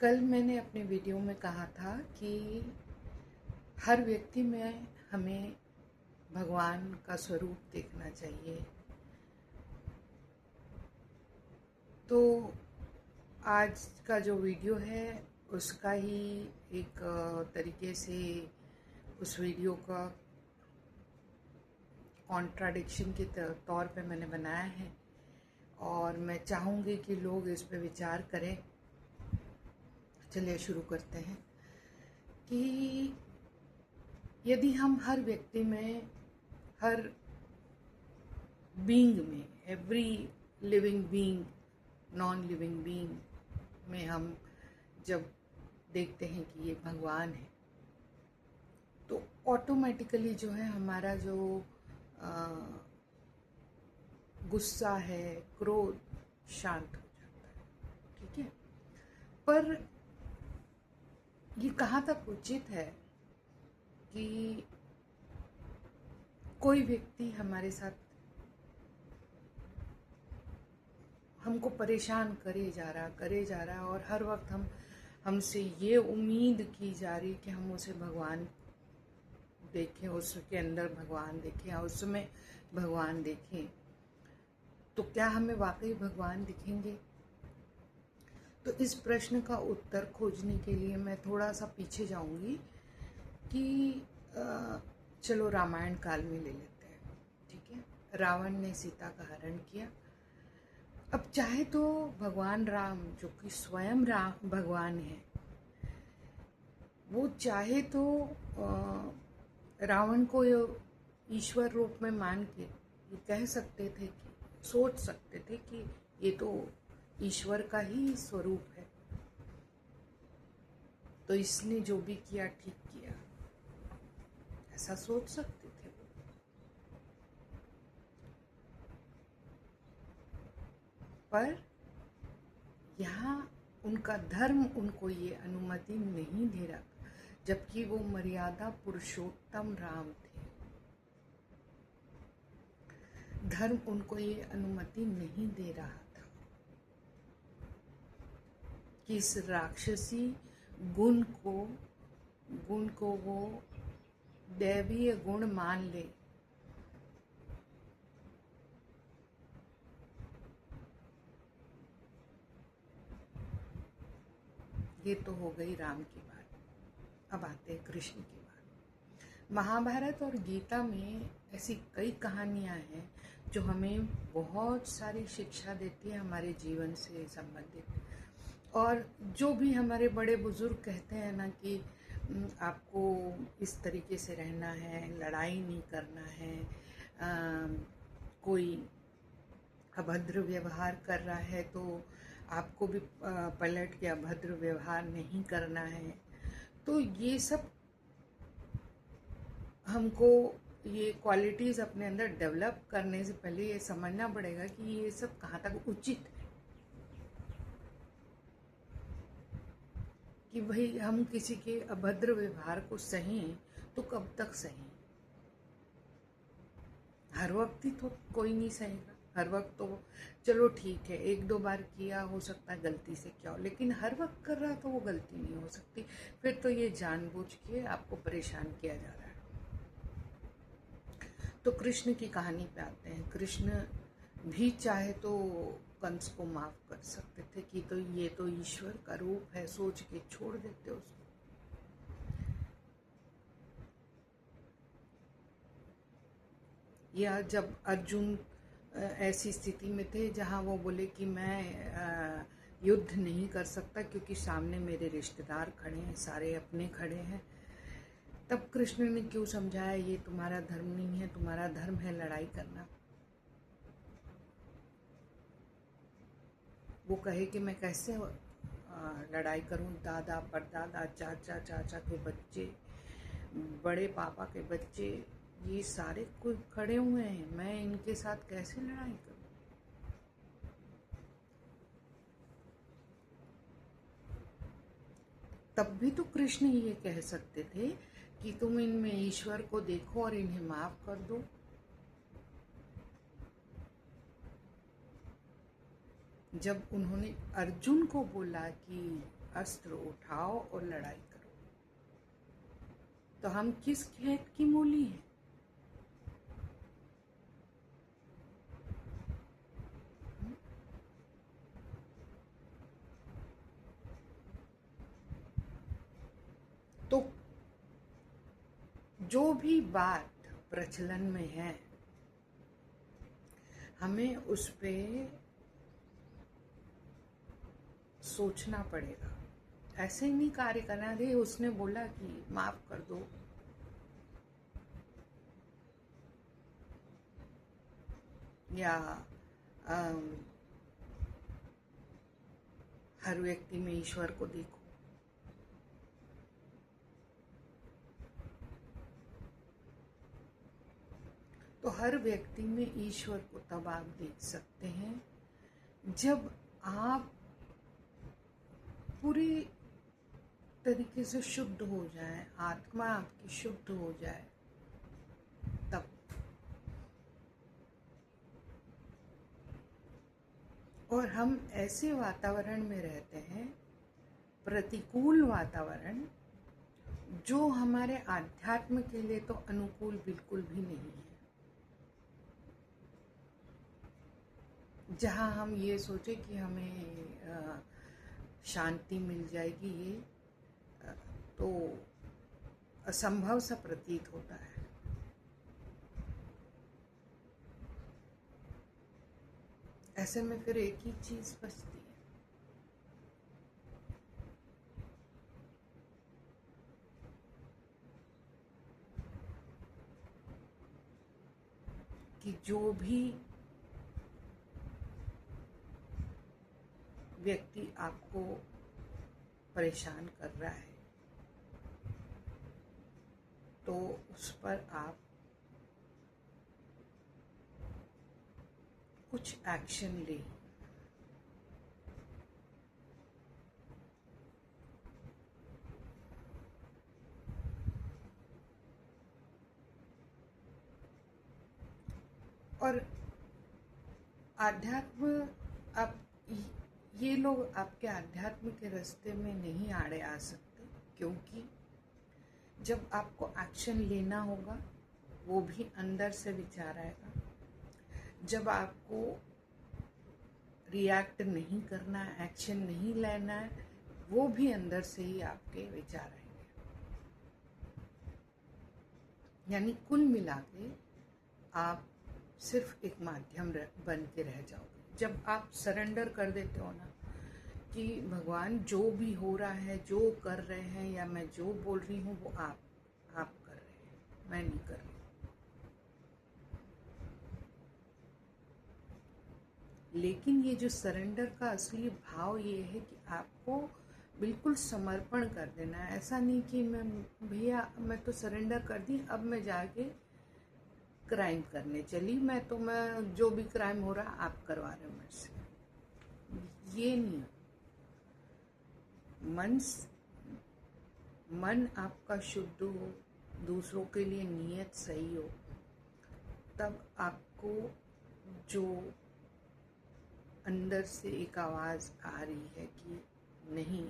कल मैंने अपने वीडियो में कहा था कि हर व्यक्ति में हमें भगवान का स्वरूप देखना चाहिए। तो आज का जो वीडियो है उसका ही एक तरीके से उस वीडियो का कॉन्ट्राडिक्शन के तौर पे मैंने बनाया है और मैं चाहूँगी कि लोग इस पे विचार करें। चलिए शुरू करते हैं कि यदि हम हर व्यक्ति में, हर बीइंग में, every living being, non living being में हम जब देखते हैं कि ये भगवान है, तो ऑटोमेटिकली जो है हमारा जो गुस्सा है, क्रोध शांत हो जाता है। ठीक है, पर ये कहाँ तक उचित है कि कोई व्यक्ति हमारे साथ हमको परेशान करे जा रहा और हर वक्त हमसे ये उम्मीद की जा रही कि हम उसे भगवान देखें, उसके अंदर भगवान देखें या उसमें भगवान देखें, तो क्या हमें वाकई भगवान दिखेंगे? तो इस प्रश्न का उत्तर खोजने के लिए मैं थोड़ा सा पीछे जाऊंगी कि चलो रामायण काल में ले लेते हैं। ठीक है, रावण ने सीता का हरण किया। अब चाहे तो भगवान राम, जो कि स्वयं राम भगवान है, वो चाहे तो रावण को ईश्वर रूप में मान के ये कह सकते थे, कि सोच सकते थे कि ये तो ईश्वर का ही स्वरूप है, तो इसने जो भी किया ठीक किया, ऐसा सोच सकते थे। पर यहाँ उनका धर्म उनको ये अनुमति नहीं दे रहा, जबकि वो मर्यादा पुरुषोत्तम राम थे। धर्म उनको ये अनुमति नहीं दे रहा था कि इस राक्षसी गुण को वो दैवीय गुण मान ले। ये तो हो गई राम की बात। अब आते हैं कृष्ण की बात। महाभारत और गीता में ऐसी कई कहानियां हैं जो हमें बहुत सारी शिक्षा देती है हमारे जीवन से संबंधित। और जो भी हमारे बड़े बुजुर्ग कहते हैं ना कि आपको इस तरीके से रहना है, लड़ाई नहीं करना है, कोई अभद्र व्यवहार कर रहा है तो आपको भी पलट के अभद्र व्यवहार नहीं करना है। तो ये सब हमको, ये क्वालिटीज़ अपने अंदर डेवलप करने से पहले ये समझना पड़ेगा कि ये सब कहाँ तक उचित है, कि भाई हम किसी के अभद्र व्यवहार को सहें तो कब तक सहें? हर वक्त ही तो कोई नहीं सहेगा। हर वक्त तो चलो ठीक है, एक दो बार किया, हो सकता है गलती से क्या हो, लेकिन हर वक्त कर रहा तो वो गलती नहीं हो सकती। फिर तो ये जानबूझ के आपको परेशान किया जा रहा है। तो कृष्ण की कहानी पे आते हैं। कृष्ण भी चाहे तो कंस को माफ कर सकते थे कि तो ये तो ईश्वर का रूप है, सोच के छोड़ देते उसको। या जब अर्जुन ऐसी स्थिति में थे जहां वो बोले कि मैं युद्ध नहीं कर सकता क्योंकि सामने मेरे रिश्तेदार खड़े हैं, सारे अपने खड़े हैं, तब कृष्ण ने क्यों समझाया ये तुम्हारा धर्म नहीं है, तुम्हारा धर्म है लड़ाई करना। वो कहे कि मैं कैसे लड़ाई करूं, दादा परदादा चाचा चाचा के बच्चे, बड़े पापा के बच्चे, ये सारे कोई खड़े हुए हैं, मैं इनके साथ कैसे लड़ाई करूं? तब भी तो कृष्ण ये कह सकते थे कि तुम इनमें ईश्वर को देखो और इन्हें माफ कर दो। जब उन्होंने अर्जुन को बोला कि अस्त्र उठाओ और लड़ाई करो। तो हम किस खेत की मूली हैं? तो जो भी बात प्रचलन में है, हमें उस पे सोचना पड़ेगा। ऐसे ही नहीं कार्य करना। अरे उसने बोला कि माफ कर दो, या हर व्यक्ति में ईश्वर को देखो। तो हर व्यक्ति में ईश्वर को तब आप देख सकते हैं जब आप पूरी तरीके से शुद्ध हो जाए, आत्मा आपकी शुद्ध हो जाए, तब। और हम ऐसे वातावरण में रहते हैं, प्रतिकूल वातावरण, जो हमारे आध्यात्म के लिए तो अनुकूल बिल्कुल भी नहीं है। जहाँ हम ये सोचे कि हमें शांति मिल जाएगी, ये तो असंभव सा प्रतीत होता है। ऐसे में फिर एक ही चीज बचती है कि जो भी व्यक्ति आपको परेशान कर रहा है, तो उस पर आप कुछ एक्शन लें। और आध्यात्म, आप ये लोग आपके आध्यात्म के रास्ते में नहीं आड़े आ सकते, क्योंकि जब आपको एक्शन लेना होगा, वो भी अंदर से विचार आएगा। जब आपको रिएक्ट नहीं करना है, एक्शन नहीं लेना है, वो भी अंदर से ही आपके विचार आएंगे। यानी कुल मिला के आप सिर्फ एक माध्यम बन के रह जाओगे। जब आप सरेंडर कर देते हो ना कि भगवान जो भी हो रहा है, जो कर रहे हैं, या मैं जो बोल रही हूँ वो आप कर रहे हैं, मैं नहीं कर रही। लेकिन ये जो सरेंडर का असली भाव ये है कि आपको बिल्कुल समर्पण कर देना है। ऐसा नहीं कि मैं भैया मैं तो सरेंडर कर दी, अब मैं जाके क्राइम करने चली, मैं जो भी क्राइम हो रहा आप करवा रहे हो मेरे से। ये नहीं। मन आपका शुद्ध हो, दूसरों के लिए नीयत सही हो, तब आपको जो अंदर से एक आवाज़ आ रही है कि नहीं,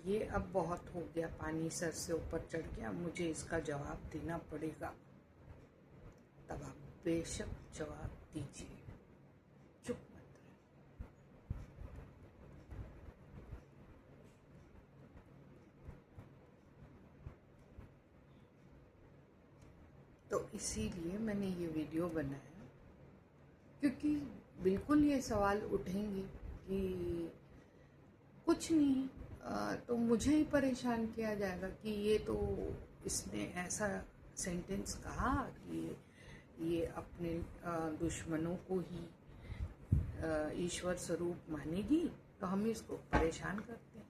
ये अब बहुत हो गया, पानी सर से ऊपर चढ़ गया, मुझे इसका जवाब देना पड़ेगा, तब आप बेशक जवाब दीजिए, चुप मत रहिए। तो इसीलिए मैंने ये वीडियो बनाया, क्योंकि बिल्कुल ये सवाल उठेंगे कि कुछ नहीं, तो मुझे ही परेशान किया जाएगा कि ये तो इसने ऐसा सेंटेंस कहा कि ये अपने दुश्मनों को ही ईश्वर स्वरूप मानेगी, तो हम इसको परेशान करते हैं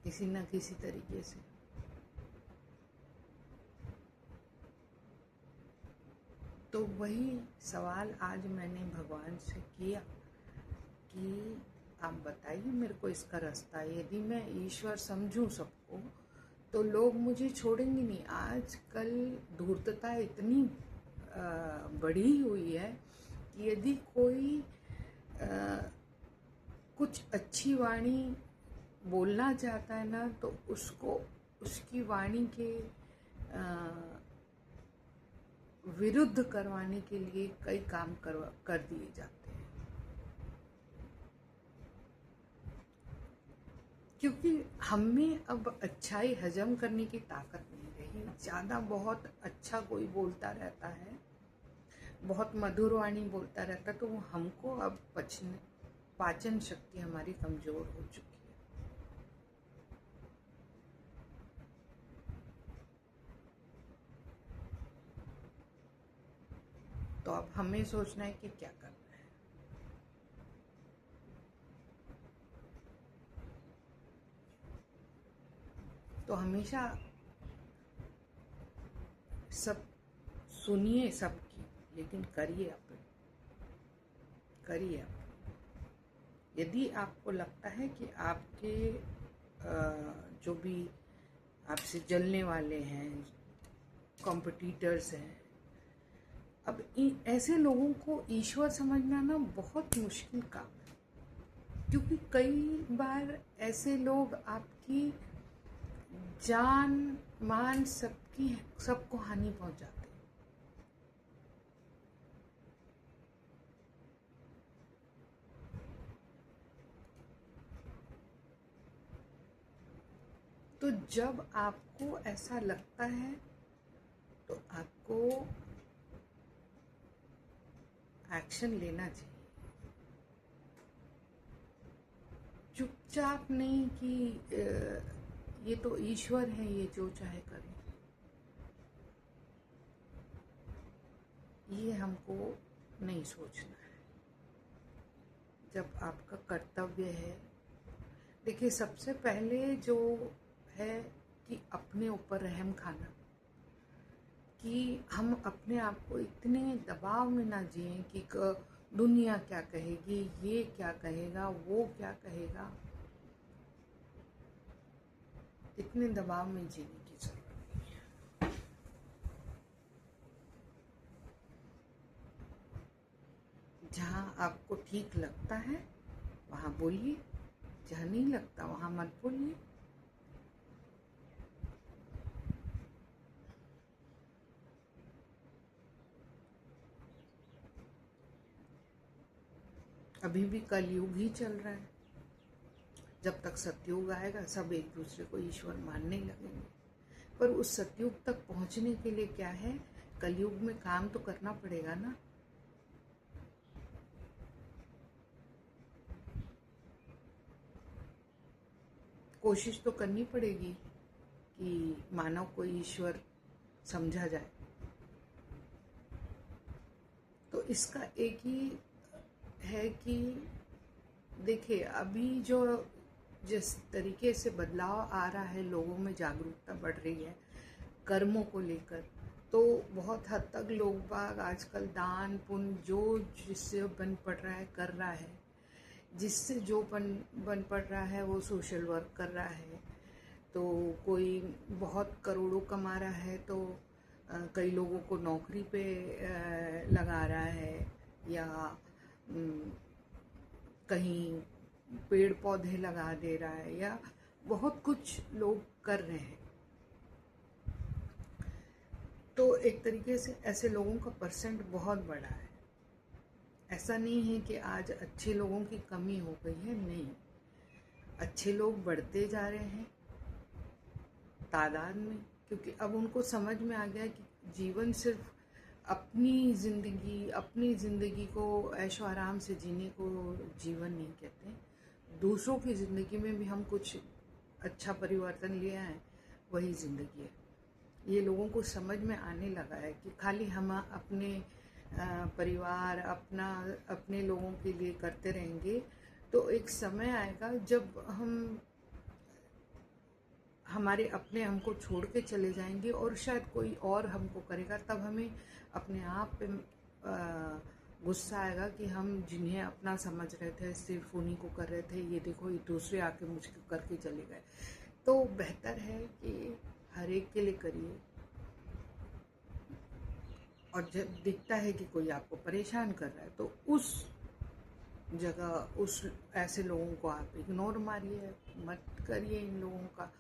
किसी न किसी तरीके से। तो वही सवाल आज मैंने भगवान से किया कि आप बताइए मेरे को इसका रास्ता। यदि मैं ईश्वर समझूं सबको, तो लोग मुझे छोड़ेंगे नहीं। आजकल धूर्तता इतनी बढ़ी हुई है कि यदि कोई कुछ अच्छी वाणी बोलना चाहता है ना, तो उसको उसकी वाणी के विरुद्ध करवाने के लिए कई काम कर दिए जाते हैं, क्योंकि हमें अब अच्छाई हजम करने की ताकत नहीं रही। ज़्यादा बहुत अच्छा कोई बोलता रहता है, बहुत मधुर वाणी बोलता रहता, तो वो हमको अब पाचन शक्ति हमारी कमज़ोर हो चुकी है। तो अब हमें सोचना है कि क्या करना है। तो हमेशा सब सुनिए सबकी, लेकिन करिए अपने, करिए अपने। यदि आपको लगता है कि आपके जो भी आपसे जलने वाले हैं, कॉम्पिटिटर्स हैं, अब ऐसे लोगों को ईश्वर समझना ना बहुत मुश्किल काम है, क्योंकि कई बार ऐसे लोग आपकी जान मान सबको हानि पहुंचाते हैं। तो जब आपको ऐसा लगता है तो आपको एक्शन लेना चाहिए, चुपचाप नहीं कि ये तो ईश्वर है, ये जो चाहे करे। ये हमको नहीं सोचना है। जब आपका कर्तव्य है, देखिए सबसे पहले जो है कि अपने ऊपर रहम खाना, कि हम अपने आप को इतने दबाव में ना जिएं कि दुनिया क्या कहेगी, ये क्या कहेगा, वो क्या कहेगा, इतने दबाव में जीने की जरूरत नहीं है। जहाँ आपको ठीक लगता है वहाँ बोलिए, जहाँ नहीं लगता वहाँ मत बोलिए। अभी भी कलयुग ही चल रहा है। जब तक सतयुग आएगा सब एक दूसरे को ईश्वर मानने लगेंगे, पर उस सतयुग तक पहुंचने के लिए क्या है, कलयुग में काम तो करना पड़ेगा ना। कोशिश तो करनी पड़ेगी कि मानव को ईश्वर समझा जाए। तो इसका एक ही है कि देखिए अभी जो जिस तरीके से बदलाव आ रहा है, लोगों में जागरूकता बढ़ रही है कर्मों को लेकर, तो बहुत हद तक लोग बाग आजकल दान पुण्य जो जिससे बन पड़ रहा है कर रहा है, जिससे जो बन पड़ रहा है वो सोशल वर्क कर रहा है। तो कोई बहुत करोड़ों कमा रहा है तो कई लोगों को नौकरी पे लगा रहा है, या कहीं पेड़ पौधे लगा दे रहा है, या बहुत कुछ लोग कर रहे हैं। तो एक तरीके से ऐसे लोगों का परसेंट बहुत बड़ा है। ऐसा नहीं है कि आज अच्छे लोगों की कमी हो गई है, नहीं, अच्छे लोग बढ़ते जा रहे हैं तादाद में, क्योंकि अब उनको समझ में आ गया कि जीवन सिर्फ अपनी ज़िंदगी को ऐशो आराम से जीने को जीवन नहीं कहते, दूसरों की ज़िंदगी में भी हम कुछ अच्छा परिवर्तन ले आए, वही ज़िंदगी है। ये लोगों को समझ में आने लगा है कि खाली हम अपने परिवार अपने लोगों के लिए करते रहेंगे तो एक समय आएगा जब हमारे अपने हमको छोड़ के चले जाएंगे और शायद कोई और हमको करेगा, तब हमें अपने आप पे गुस्सा आएगा कि हम जिन्हें अपना समझ रहे थे सिर्फ उन्हीं को कर रहे थे, ये देखो ये दूसरे आके मुझको करके चले गए। तो बेहतर है कि हर एक के लिए करिए, और जब दिखता है कि कोई आपको परेशान कर रहा है तो जगह उस ऐसे लोगों को आप इग्नोर मारिए, मत करिए इन लोगों का।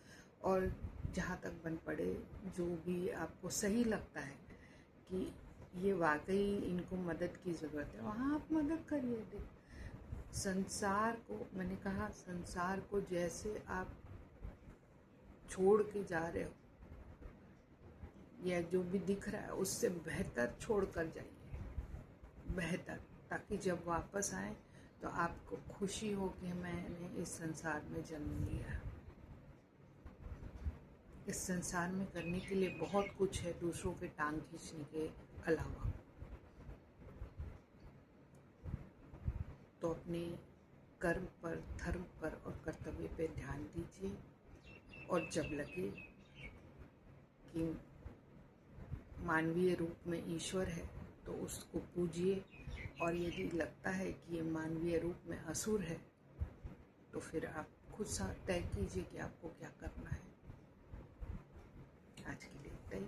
और जहाँ तक बन पड़े, जो भी आपको सही लगता है कि ये वाकई इनको मदद की ज़रूरत है, वहाँ आप मदद करिए। संसार को, मैंने कहा, संसार को जैसे आप छोड़ के जा रहे हो या जो भी दिख रहा है उससे बेहतर छोड़ कर जाइए, बेहतर, ताकि जब वापस आए तो आपको खुशी हो कि मैंने इस संसार में जन्म लिया। इस संसार में करने के लिए बहुत कुछ है दूसरों के टांग खींचने के अलावा। तो अपने कर्म पर, धर्म पर और कर्तव्य पे ध्यान दीजिए। और जब लगे कि मानवीय रूप में ईश्वर है तो उसको पूजिए, और यदि लगता है कि ये मानवीय रूप में असुर है तो फिर आप खुद तय कीजिए कि आपको क्या करना है। आज के लिए इतना ही।